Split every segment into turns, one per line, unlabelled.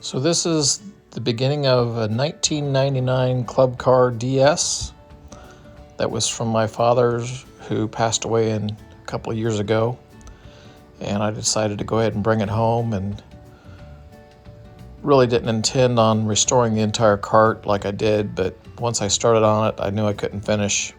So this is the beginning of a 1999 Club Car DS that was from my father's, who passed away a couple of years ago. And I decided to go ahead and bring it home, and really didn't intend on restoring the entire cart like I did, but once I started on it, I knew I couldn't finish.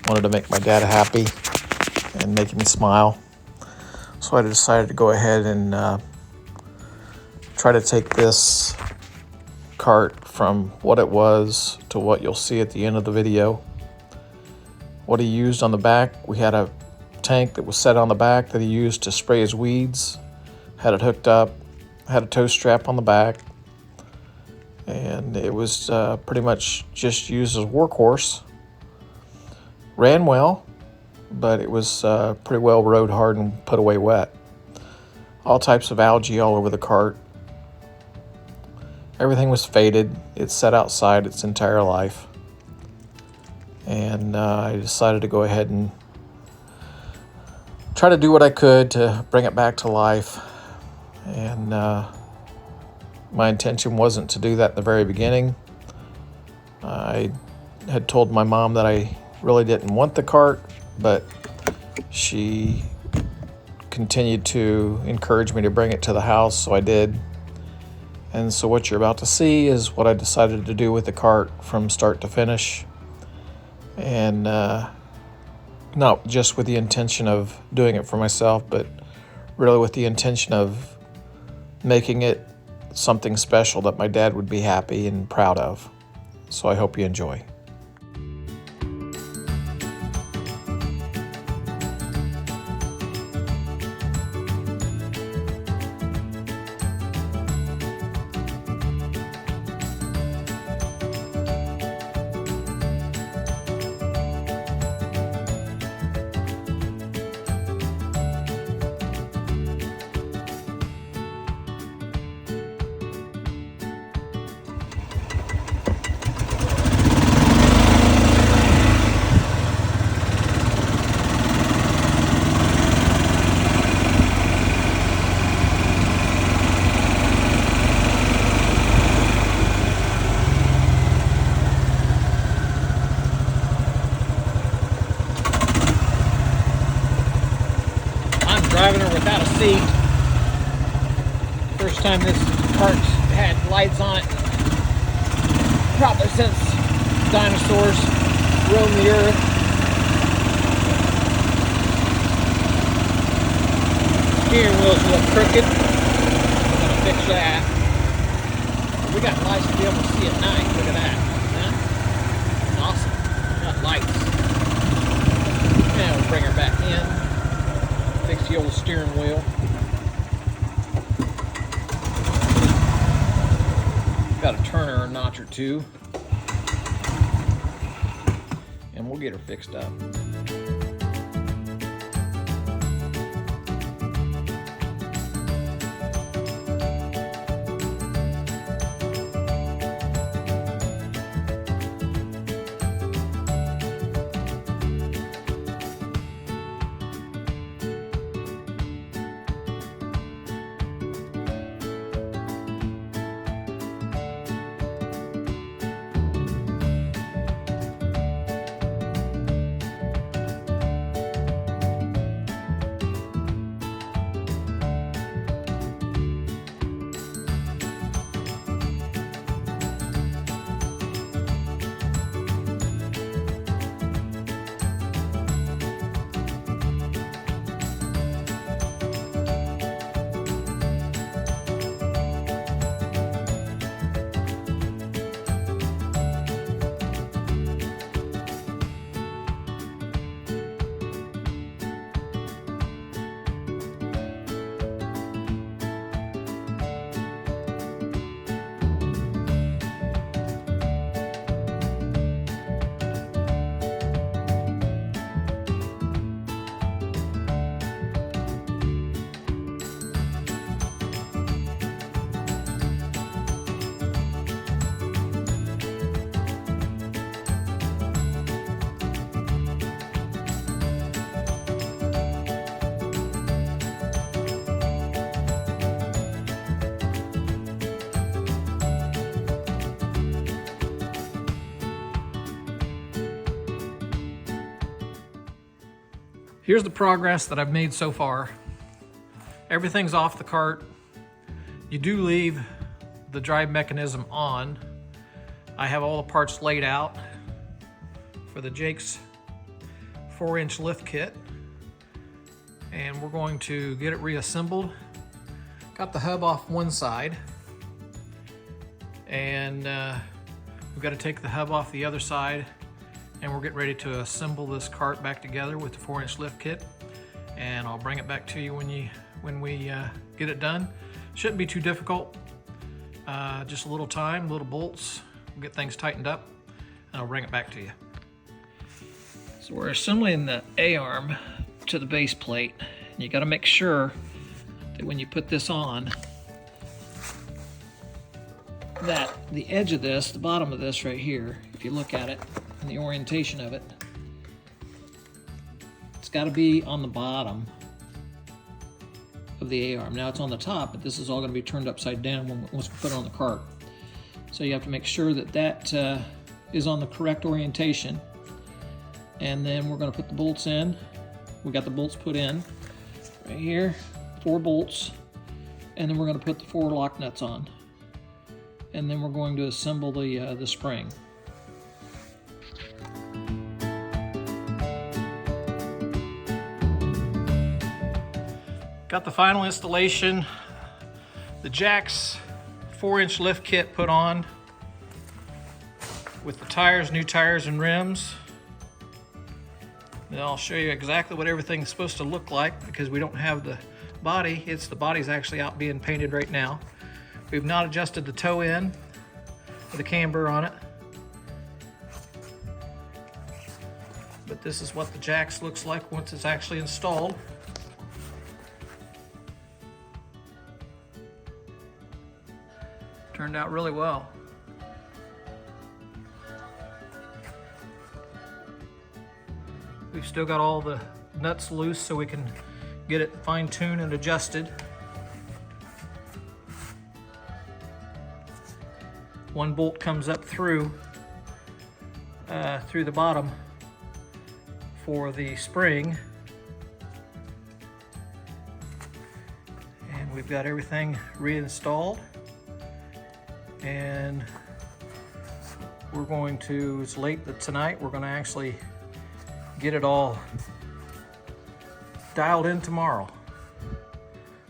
Wanted to make my dad happy and make me smile. So I decided to go ahead and try to take this cart from what it was to what you'll see at the end of the video. What he used on the back, we had a tank that was set on the back that he used to spray his weeds. Had it hooked up, had a tow strap on the back, and it was pretty much just used as a workhorse. Ran well, but it was pretty well rode hard and put away wet. All types of algae all over the cart. Everything was faded. It sat outside its entire life. And I decided to go ahead and try to do what I could to bring it back to life. And my intention wasn't to do that in the very beginning. I had told my mom that I really didn't want the cart, but she continued to encourage me to bring it to the house, so I did. And so what you're about to see is what I decided to do with the cart from start to finish. And not just with the intention of doing it for myself, but really with the intention of making it something special that my dad would be happy and proud of. So I hope you enjoy.
Driving her without a seat. First time this cart's had lights on it, probably since dinosaurs roamed the earth. Steering wheel's a little crooked. We're gonna fix that. We got lights to be able to see at night. Look at that. Huh? Awesome. Got lights. And we'll bring her back in. Fix the old steering wheel. Got to turn her a notch or two, and we'll get her fixed up.
Here's the progress that I've made so far. Everything's off the cart. You do leave the drive mechanism on. I have all the parts laid out for the Jake's 4-inch lift kit, and we're going to get it reassembled. Got the hub off one side, and we've got to take the hub off the other side, and we're getting ready to assemble this cart back together with the 4-inch lift kit, and I'll bring it back to you when we get it done. Shouldn't be too difficult. Just a little time, little bolts, we'll get things tightened up, and I'll bring it back to you. So we're assembling the A-arm to the base plate. You got to make sure that when you put this on, that the edge of this, the bottom of this right here, if you look at it and the orientation of it, it's got to be on the bottom of the A-arm. Now it's on the top, but this is all going to be turned upside down once we put it on the cart. So you have to make sure that that is on the correct orientation. And then we're going to put the bolts in. We got the bolts put in right here, 4 bolts, and then we're going to put the 4 lock nuts on, and then we're going to assemble the spring. Got the final installation, the Jake's 4-inch lift kit put on with the tires, new tires and rims. And I'll show you exactly what everything's supposed to look like, because we don't have the body. The body's actually out being painted right now. We've not adjusted the toe end with the camber on it. But this is what the Jake's looks like once it's actually installed. Turned out really well. We've still got all the nuts loose so we can get it fine-tuned and adjusted. One bolt comes up through the bottom for the spring. And we've got everything reinstalled. And we're going to, it's late tonight, we're going to actually get it all dialed in tomorrow.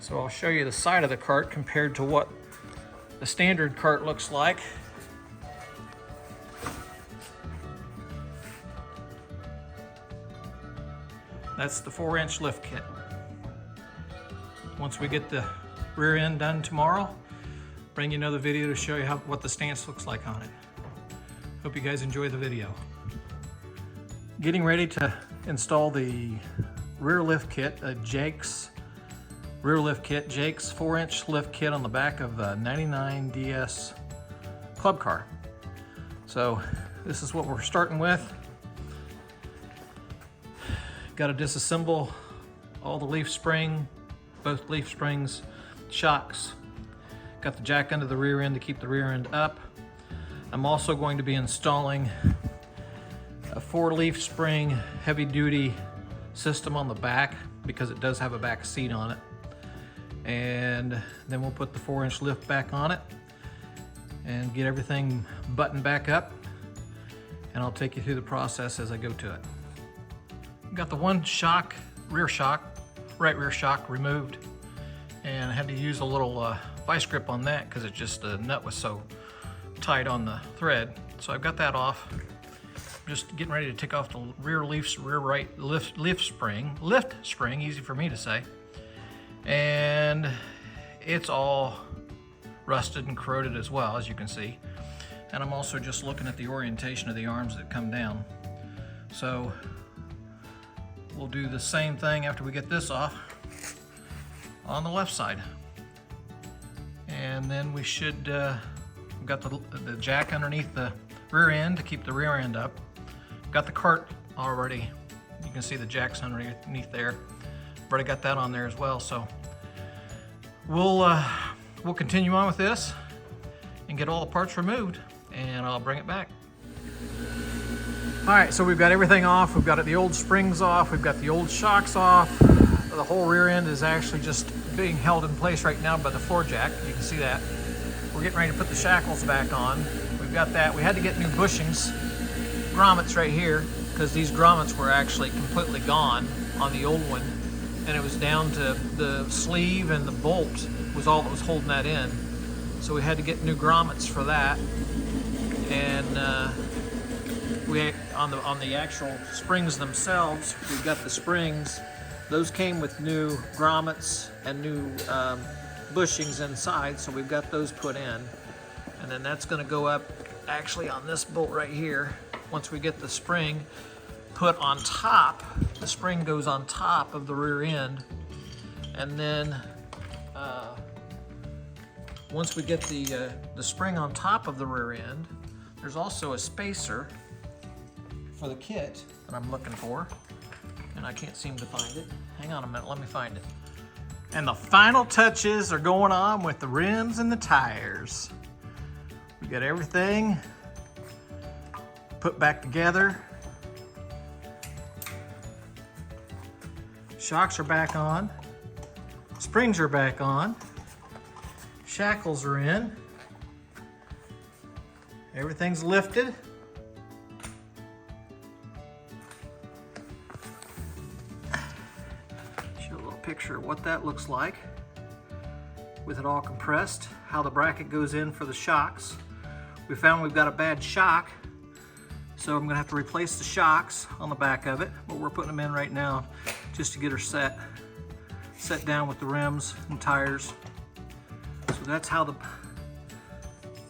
So I'll show you the side of the cart compared to what the standard cart looks like. That's the 4-inch lift kit. Once we get the rear end done tomorrow, bring you another video to show you what the stance looks like on it. Hope you guys enjoy the video. Getting ready to install the rear lift kit, a Jake's rear lift kit, Jake's 4-inch lift kit on the back of the 99 DS club car. So this is what we're starting with. Got to disassemble all the leaf spring, both leaf springs, shocks. Got the jack under the rear end to keep the rear end up. I'm also going to be installing a 4-leaf spring heavy duty system on the back, because it does have a back seat on it. And then we'll put the 4-inch lift back on it and get everything buttoned back up, and I'll take you through the process as I go to it. Got the one shock, right rear shock removed, and I had to use a little vice grip on that because it just, the nut was so tight on the thread. So I've got that off. I'm just getting ready to take off the rear right lift spring, easy for me to say. And it's all rusted and corroded as well, as you can see. And I'm also just looking at the orientation of the arms that come down. So we'll do the same thing after we get this off on the left side. And then we should, we've got the jack underneath the rear end to keep the rear end up. Got the cart already. You can see the jack's underneath there. I've already got that on there as well. So we'll continue on with this and get all the parts removed, and I'll bring it back. All right, so we've got everything off. We've got the old springs off. We've got the old shocks off. The whole rear end is actually just being held in place right now by the floor jack. You can see that. We're getting ready to put the shackles back on. We've got that. We had to get new bushings, grommets right here, because these grommets were actually completely gone on the old one. And it was down to the sleeve and the bolt was all that was holding that in. So we had to get new grommets for that. And we on the actual springs themselves, we've got the springs. Those came with new grommets and new bushings inside, so we've got those put in. And then that's going to go up actually on this bolt right here. Once we get the spring put on top, the spring goes on top of the rear end. And then once we get the spring on top of the rear end, there's also a spacer for the kit that I'm looking for, and I can't seem to find it. Hang on a minute, let me find it. And the final touches are going on with the rims and the tires. We got everything put back together. Shocks are back on. Springs are back on. Shackles are in. Everything's lifted. Show a little picture of what that looks like with it all compressed, how the bracket goes in for the shocks. We found we've got a bad shock, so I'm gonna have to replace the shocks on the back of it, but we're putting them in right now just to get her set down with the rims and tires. So that's how the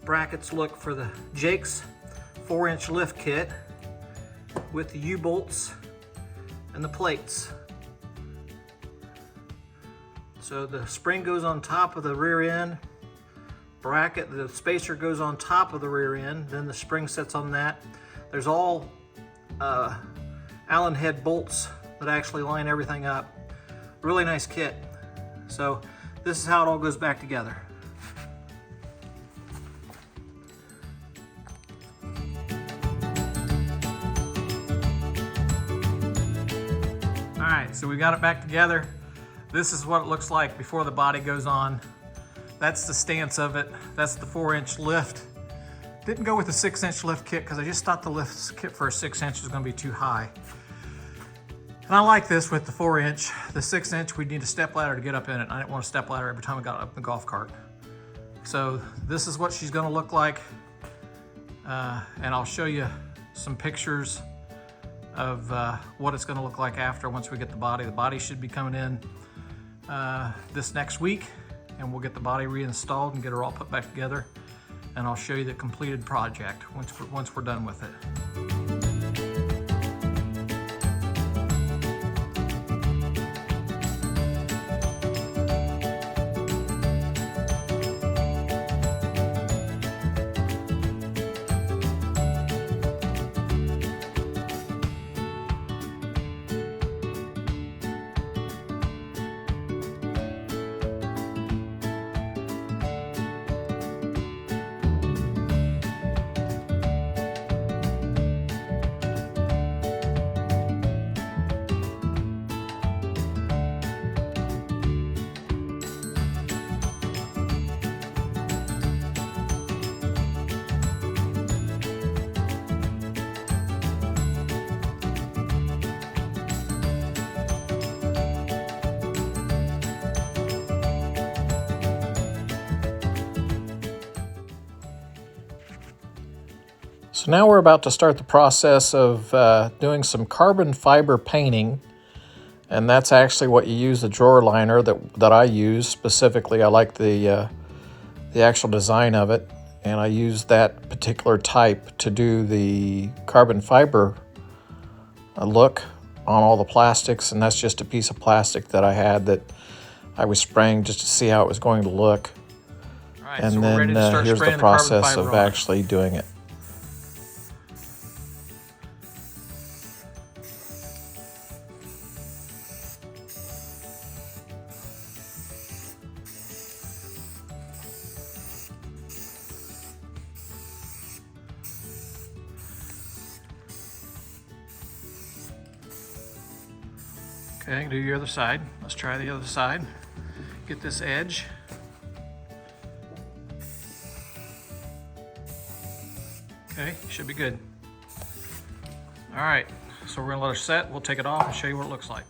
brackets look for the Jake's 4-inch lift kit with the U-bolts and the plates. So the spring goes on top of the rear end bracket, the spacer goes on top of the rear end, then the spring sits on that. There's all Allen head bolts that actually line everything up. Really nice kit. So this is how it all goes back together. All right, so we got it back together. This is what it looks like before the body goes on. That's the stance of it. That's the 4-inch lift. Didn't go with the 6-inch lift kit because I just thought the lift kit for a 6-inch was gonna be too high. And I like this with the 4-inch. The 6-inch, we need a step ladder to get up in it. I didn't want a step ladder every time I got up in the golf cart. So this is what she's gonna look like. And I'll show you some pictures of what it's gonna look like after once we get the body. The body should be coming in this next week, and we'll get the body reinstalled and get her all put back together. And I'll show you the completed project once we're done with it. So now we're about to start the process of doing some carbon fiber painting, and that's actually what you use, the drawer liner that I use specifically. I like the actual design of it, and I use that particular type to do the carbon fiber look on all the plastics, and that's just a piece of plastic that I had that I was spraying just to see how it was going to look. All right, and so then here's the process of actually doing it. Okay, do your other side. Let's try the other side. Get this edge. Okay, should be good. All right, so we're gonna let it set. We'll take it off and show you what it looks like.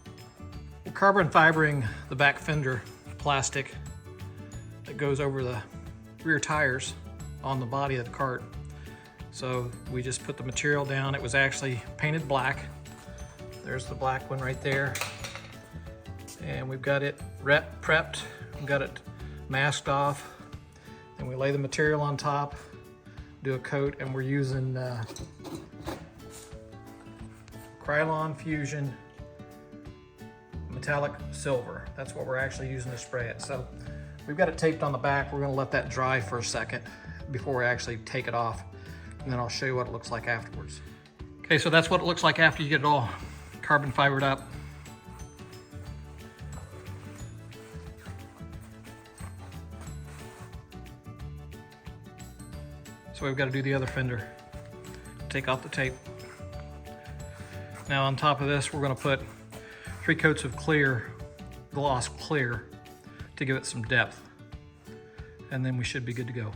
We're carbon fibering the back fender plastic that goes over the rear tires on the body of the cart. So we just put the material down. It was actually painted black. There's the black one right there. And we've got it prepped. We've got it masked off. And we lay the material on top, do a coat, and we're using Krylon Fusion metallic silver. That's what we're actually using to spray it. So we've got it taped on the back. We're gonna let that dry for a second before we actually take it off. And then I'll show you what it looks like afterwards. Okay, so that's what it looks like after you get it all carbon fibered up. So we've got to do the other fender. Take off the tape. Now on top of this, we're going to put 3 coats of clear, gloss clear, to give it some depth. And then we should be good to go.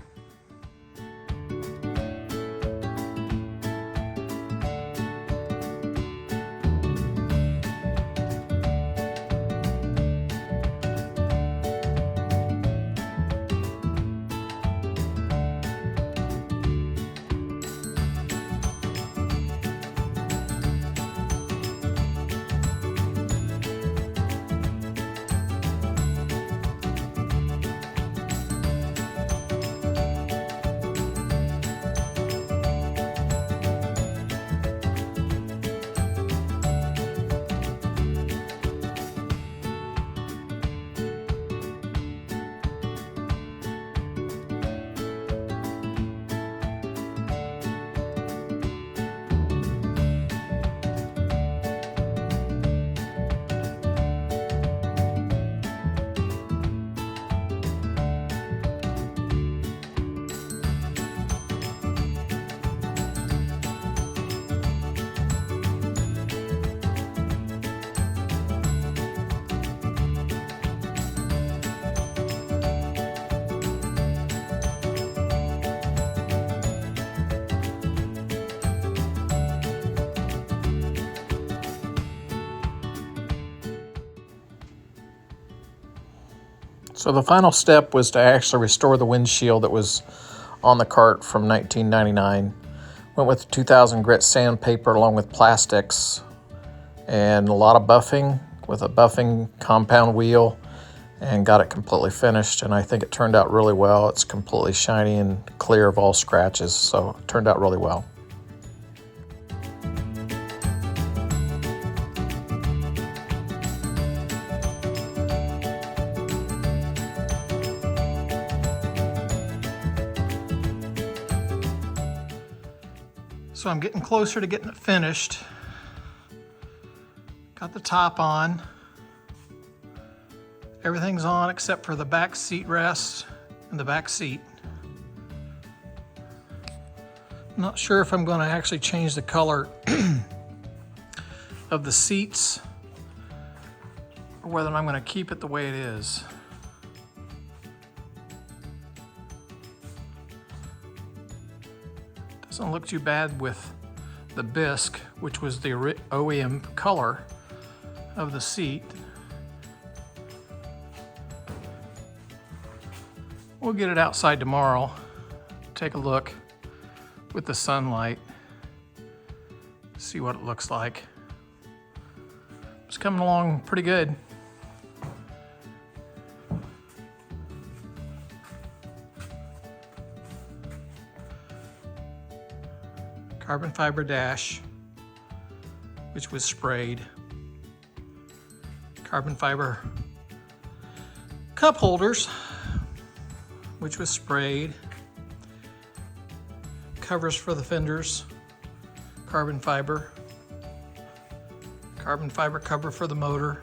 So the final step was to actually restore the windshield that was on the cart from 1999. Went with 2000 grit sandpaper along with plastics and a lot of buffing with a buffing compound wheel, and got it completely finished, and I think it turned out really well. It's completely shiny and clear of all scratches, so it turned out really well. So I'm getting closer to getting it finished. Got the top on. Everything's on except for the back seat rest and the back seat. I'm not sure if I'm going to actually change the color of the seats or whether I'm going to keep it the way it is. Doesn't look too bad with the bisque, which was the OEM color of the seat. We'll get it outside tomorrow, take a look with the sunlight, see what it looks like. It's coming along pretty good. Carbon fiber dash, which was sprayed. Carbon fiber cup holders, which was sprayed. Covers for the fenders, carbon fiber cover for the motor.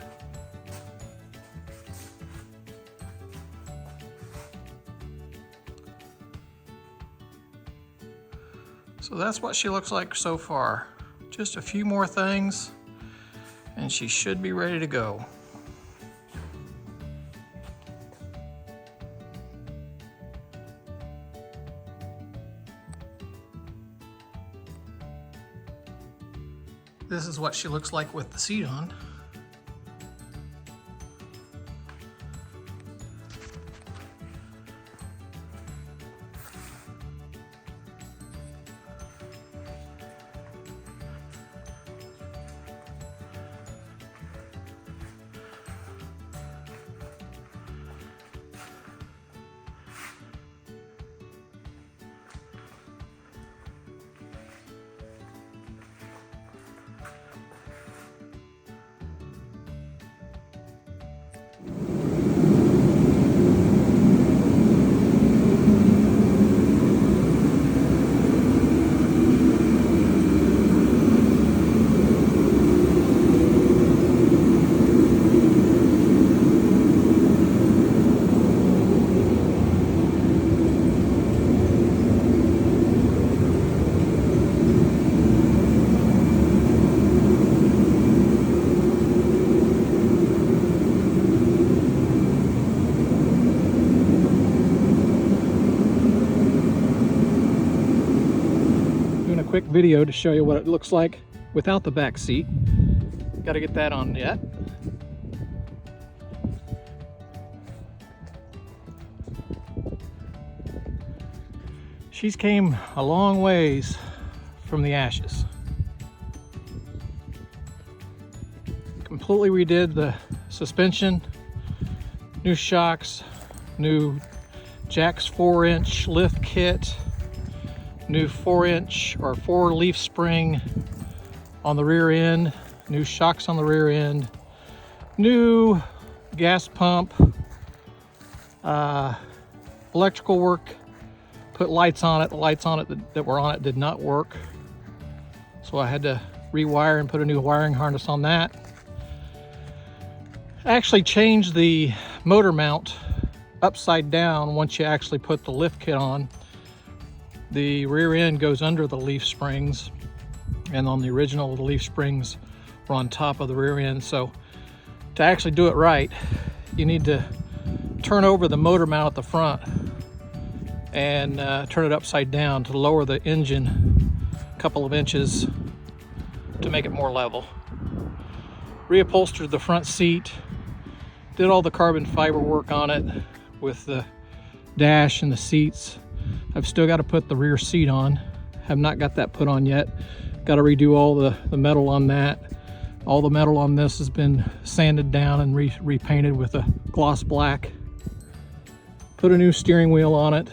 So that's what she looks like so far. Just a few more things and she should be ready to go. This is what she looks like with the seat on. Quick video to show you what it looks like without the back seat. Got to get that on yet. She's came a long ways from the ashes. Completely redid the suspension, new shocks, new Jack's 4-inch lift kit, new 4-inch or 4-leaf spring on the rear end, new shocks on the rear end, new gas pump, electrical work, put lights on it. The lights on it that were on it did not work, so I had to rewire and put a new wiring harness on that. I actually changed the motor mount upside down once you actually put the lift kit on. The rear end goes under the leaf springs, and on the original, the leaf springs were on top of the rear end. So to actually do it right, you need to turn over the motor mount at the front and turn it upside down to lower the engine a couple of inches to make it more level. Reupholstered the front seat, did all the carbon fiber work on it with the dash and the seats. I've still got to put the rear seat on. Have not got that put on yet. Got to redo all the metal on that. All the metal on this has been sanded down and repainted with a gloss black. Put a new steering wheel on it.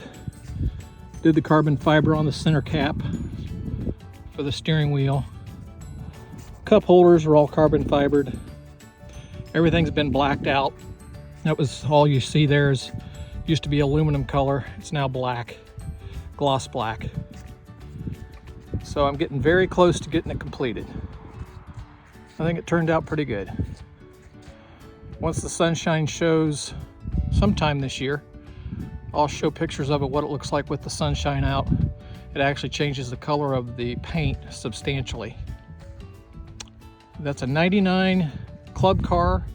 Did the carbon fiber on the center cap for the steering wheel. Cup holders are all carbon fibered. Everything's been blacked out. That was all you see there. Used to be aluminum color. It's now black, gloss black. So I'm getting very close to getting it completed. I think it turned out pretty good. Once the sunshine shows sometime this year, I'll show pictures of it, what it looks like with the sunshine out. It actually changes the color of the paint substantially. That's a 99 Club Car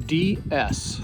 DS.